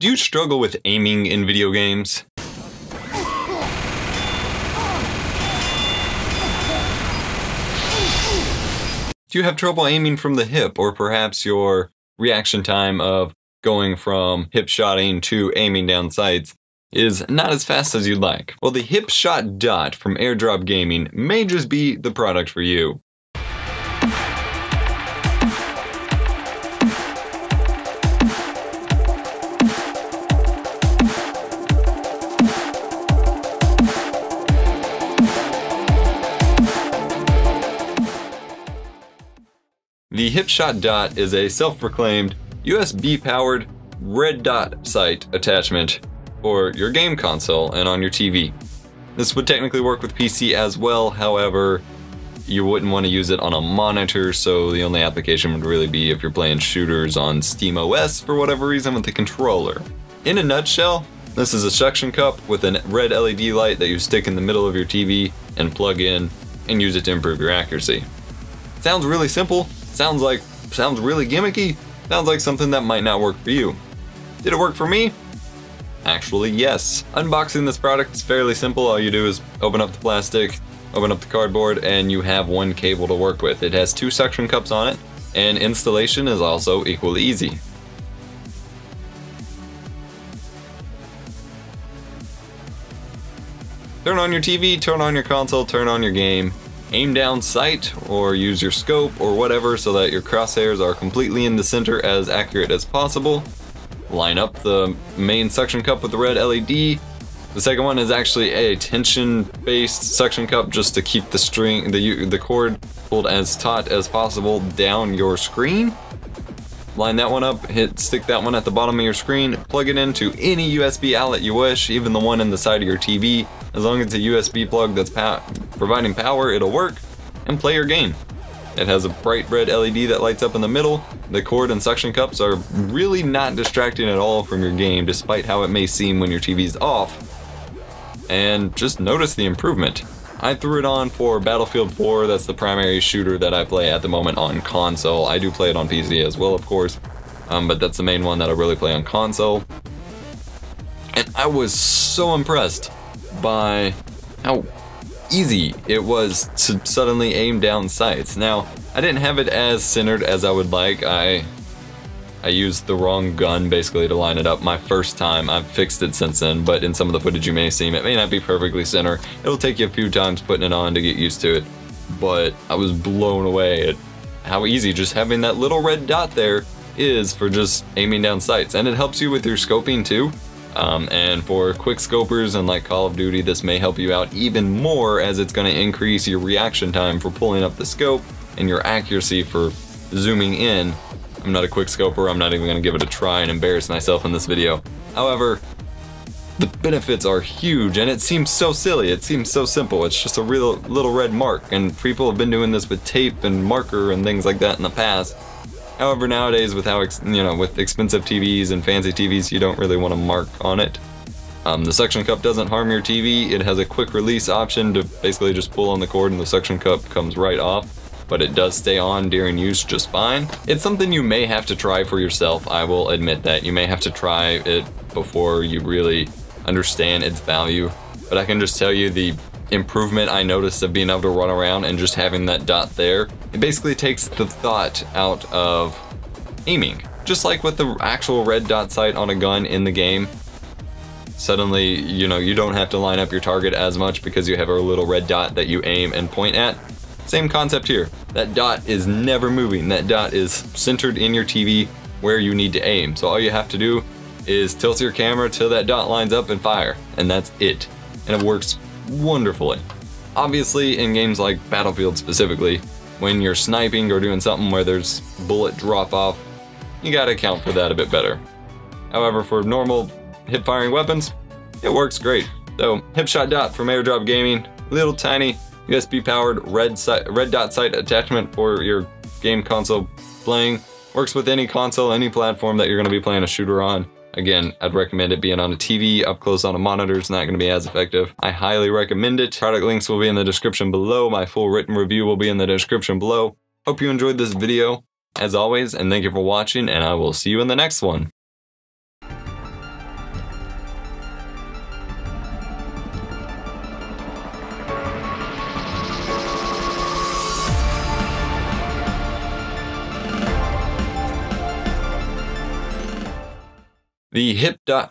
Do you struggle with aiming in video games? Do you have trouble aiming from the hip, or perhaps your reaction time of going from hip shotting to aiming down sights is not as fast as you'd like? Well, the HipShotDot from Airdrop Gaming may just be the product for you. The HipShotDot is a self-proclaimed USB-powered red dot sight attachment for your game console and on your TV. This would technically work with PC as well, however, you wouldn't want to use it on a monitor, so the only application would really be if you're playing shooters on SteamOS for whatever reason with the controller. In a nutshell, this is a suction cup with a red LED light that you stick in the middle of your TV and plug in and use it to improve your accuracy. Sounds really simple. Sounds really gimmicky. Sounds like something that might not work for you. Did it work for me? Actually, yes. Unboxing this product is fairly simple. All you do is open up the plastic, open up the cardboard, and you have one cable to work with. It has 2 suction cups on it, and installation is also equally easy. Turn on your TV, turn on your console, turn on your game. Aim down sight or use your scope or whatever so that your crosshairs are completely in the center, as accurate as possible. Line up the main suction cup with the red LED. The second one is actually a tension-based suction cup just to keep the cord pulled as taut as possible down your screen. Line that one up, stick that one at the bottom of your screen, plug it into any USB outlet you wish, even the one in the side of your TV. As long as it's a USB plug that's providing power, it'll work, and play your game. It has a bright red LED that lights up in the middle. The cord and suction cups are really not distracting at all from your game, despite how it may seem when your TV's off. And just notice the improvement. I threw it on for Battlefield 4, that's the primary shooter that I play at the moment on console. I do play it on PC as well, of course, but that's the main one that I really play on console. And I was so impressed by how easy it was to suddenly aim down sights. Now, I didn't have it as centered as I would like. I used the wrong gun basically to line it up my first time. I've fixed it since then, but in some of the footage you may see, it may not be perfectly center. It'll take you a few times putting it on to get used to it, but I was blown away at how easy just having that little red dot there is for just aiming down sights. And it helps you with your scoping too. And for quick scopers and like Call of Duty, this may help you out even more, as it's going to increase your reaction time for pulling up the scope and your accuracy for zooming in. I'm not a quick scoper, I'm not even going to give it a try and embarrass myself in this video. However, the benefits are huge, and it seems so silly, it seems so simple. It's just a real little red mark, and people have been doing this with tape and marker and things like that in the past. However, nowadays with how with expensive TVs and fancy TVs, you don't really want to mark on it. The suction cup doesn't harm your TV. It has a quick release option to basically just pull on the cord and the suction cup comes right off, but it does stay on during use just fine. It's something you may have to try for yourself. I will admit that you may have to try it before you really understand its value, but I can just tell you the improvement I noticed of being able to run around and just having that dot there. It basically takes the thought out of aiming. Just like with the actual red dot sight on a gun in the game, suddenly, you don't have to line up your target as much because you have a little red dot that you aim and point at. Same concept here. That dot is never moving. That dot is centered in your TV where you need to aim. So all you have to do is tilt your camera till that dot lines up and fire, and that's it. And it works wonderfully. Obviously, in games like Battlefield specifically, when you're sniping or doing something where there's bullet drop off, you gotta account for that a bit better. However, for normal hip firing weapons, it works great. So, HipShotDot from Airdrop Gaming, little tiny USB powered red dot sight attachment for your game console playing. Works with any console, any platform that you're gonna be playing a shooter on. Again, I'd recommend it being on a TV. Up close on a monitor is not going to be as effective. I highly recommend it. Product links will be in the description below. My full written review will be in the description below. Hope you enjoyed this video, as always, and thank you for watching, and I will see you in the next one. The HipShotDot